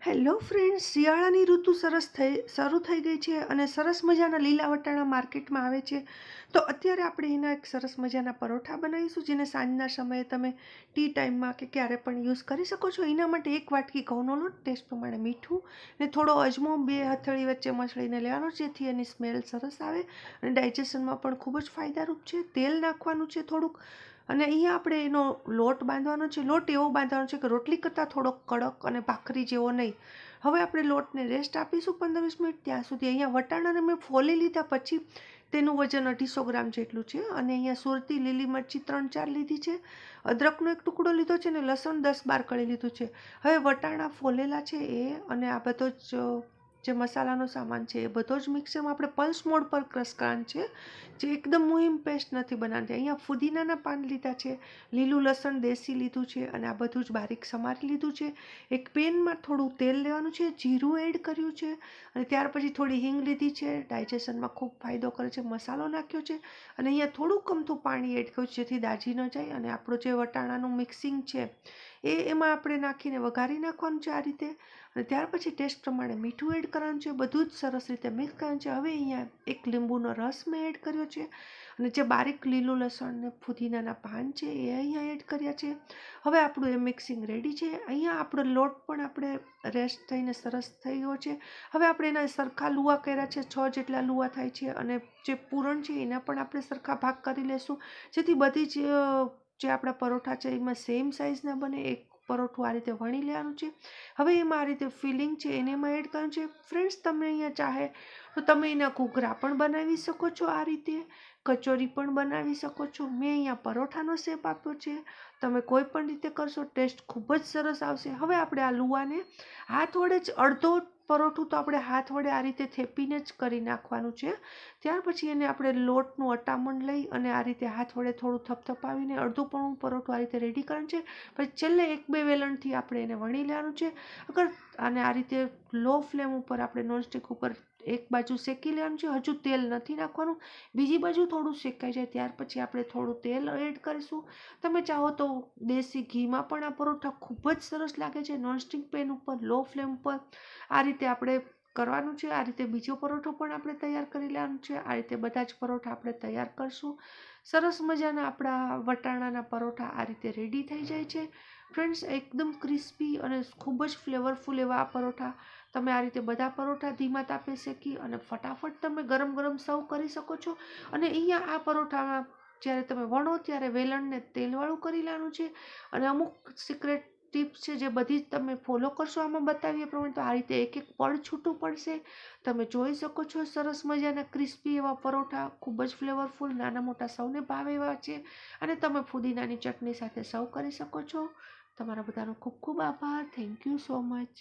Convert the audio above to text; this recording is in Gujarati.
હેલો ફ્રેન્ડ્સ, શિયાળાની ઋતુ શરૂ થઈ ગઈ છે અને સરસ મજાના લીલા વટાણા માર્કેટમાં આવે છે. તો અત્યારે આપણે એના એક સરસ મજાના પરોઠા બનાવીશું, જેને સાંજના સમયે તમે ટી ટાઈમમાં કે ક્યારે પણ યુઝ કરી શકો છો. એના માટે એક વાટકી ઘઉંનો લોટ, ટેસ્ટ પ્રમાણે મીઠું ને થોડો અજમો બે હથેળી વચ્ચે મસળીને લેવાનો, જેથી એની સ્મેલ સરસ આવે અને ડાયજેશનમાં પણ ખૂબ જ ફાયદારૂપ છે. તેલ નાખવાનું છે થોડુંક, અને અહીંયા આપણે એનો લોટ બાંધવાનો છે. લોટ એવો બાંધવાનો છે કે રોટલી કરતાં થોડોક કડક અને ભાખરી જેવો નહીં. હવે આપણે લોટને રેસ્ટ આપીશું 15-20 મિનિટ. ત્યાં સુધી અહીંયા વટાણાને મેં ફોલી લીધા પછી તેનું વજન 250 ગ્રામ જેટલું છે. અને અહીંયા સુરતી લીલી મરચી 3-4 લીધી છે, અદરકનો એક ટુકડો લીધો છે, અને લસણ 10-12 કળી લીધું છે. હવે વટાણા ફોલેલા છે એ અને આ બધો જ જે મસાલાનો સામાન છે એ બધો જ મિક્સરમાં આપણે પલ્સ મોડ પર ક્રશ કરવાનું છે, જે એકદમ મુહિમ પેસ્ટ નથી બનાવતી. અહીંયા ફુદીનાના પાન લીધા છે, લીલું લસણ દેશી લીધું છે, અને આ બધું જ બારીક સમારી લીધું છે. એક પેનમાં થોડું તેલ લેવાનું છે, જીરું એડ કર્યું છે, અને ત્યાર પછી થોડી હિંગ લીધી છે, ડાયજેશનમાં ખૂબ ફાયદો કરે છે. મસાલો નાખ્યો છે, અને અહીંયા થોડુંક અમથું પાણી એડ કર્યું છે, જેથી દાજી ન જાય. અને આપણું જે વટાણાનું મિક્સિંગ છે એમાં આપણે નાખીને વઘારી નાખવાનું છે આ રીતે. અને ત્યાર પછી ટેસ્ટ પ્રમાણે મીઠું એડ કરવાનું છે. બધું જ સરસ રીતે મિક્સ કરવાનું છે. હવે અહીંયા એક લીંબુનો રસ મેં એડ કર્યો છે, અને જે બારીક લીલું લસણ ને ફુદીનાના પાન છે એ અહીંયા એડ કર્યા છે. હવે આપણું એ મિક્સિંગ રેડી છે. અહીંયા આપણો લોટ પણ આપણે રેસ્ટ થઈને સરસ થઈ ગયો છે. હવે આપણે એના સરખા લુવા કર્યા છે, 6 જેટલા લુવા થાય છે, અને જે પૂરણ છે એના પણ આપણે સરખા ભાગ કરી લેશું, જેથી બધી જે આપણા પરોઠા છે એમાં સેમ સાઇઝના બને. એક પરોઠું આ રીતે વણી લેવાનું છે. હવે એમાં આ રીતે ફિલિંગ છે એને એમાં એડ કરવાનું છે. ફ્રેન્ડ્સ, તમે અહીંયા ચાહે તો તમે એના ઘૂઘરા પણ બનાવી શકો છો, આ રીતે કચોરી પણ બનાવી શકો છો. મેં અહીંયા પરોઠાનો શેપ આપ્યો છે. તમે કોઈ પણ રીતે કરશો, ટેસ્ટ ખૂબ જ સરસ આવશે. હવે આપણે આ લુવાને હાથ વડે જ અડધો પરોઠું તો આપણે હાથ વડે આ રીતે થેપીને જ કરી નાખવાનું છે. ત્યાર પછી એને આપણે લોટનું અટામણ લઈ અને આ રીતે હાથ વડે થોડું થપથપાવીને અડધું પણ પરોઠું આ રીતે રેડી કરવાનું છે. પછી છેલ્લે 1-2 વેલણથી આપણે એને વણી લેવાનું છે. અગર અને આ રીતે લો ફ્લેમ ઉપર આપણે નોનસ્ટિક ઉપર એક બાજુ શેકી લેવાનું છે. હજુ તેલ નથી નાખવાનું, બીજી બાજુ થોડું શેકાઈ જાય ત્યાર પછી આપણે થોડું તેલ એડ કરીશું. તમે ચાહો તો દેશી ઘીમાં પણ આ પરોઠા ખૂબ જ સરસ લાગે છે. નોનસ્ટિક પેન ઉપર લો ફ્લેમ પર આ રીતે આપણે કરવાનું છે. આ રીતે બીજો પરોઠો પણ આપણે તૈયાર કરી લેવાનું છે. આ રીતે બધા જ પરોઠા આપણે તૈયાર કરશું. સરસ મજાના આપણા વટાણાના પરોઠા આ રીતે રેડી થઈ જાય છે. ફ્રેન્ડ્સ, એકદમ ક્રિસ્પી અને ખૂબ જ ફ્લેવરફુલ એવા આ પરોઠા. તમે આ રીતે બધા પરોઠા ધીમા તાપે શેકી અને ફટાફટ તમે ગરમ ગરમ સર્વ કરી શકો છો. અને અહીંયા આ પરોઠામાં જ્યારે તમે વણો ત્યારે વેલણને તેલવાળું કરી લેવાનું છે. અને અમુક સિક્રેટ ટિપ્સ છે જે બધી જ તમે ફોલો કરશો આમાં બતાવીએ પ્રમાણે, તો આ રીતે એક એક પડ છૂટું પડશે. તમે જોઈ શકો છો સરસ મજાના ક્રિસ્પી એવા પરોઠા, ખૂબ જ ફ્લેવરફુલ, નાના મોટા સૌને ભાવે એવા છે. અને તમે ફુદીનાની ચટણી સાથે સર્વ કરી શકો છો. તમારા બધાનો ખૂબ ખૂબ આભાર. Thank you so much.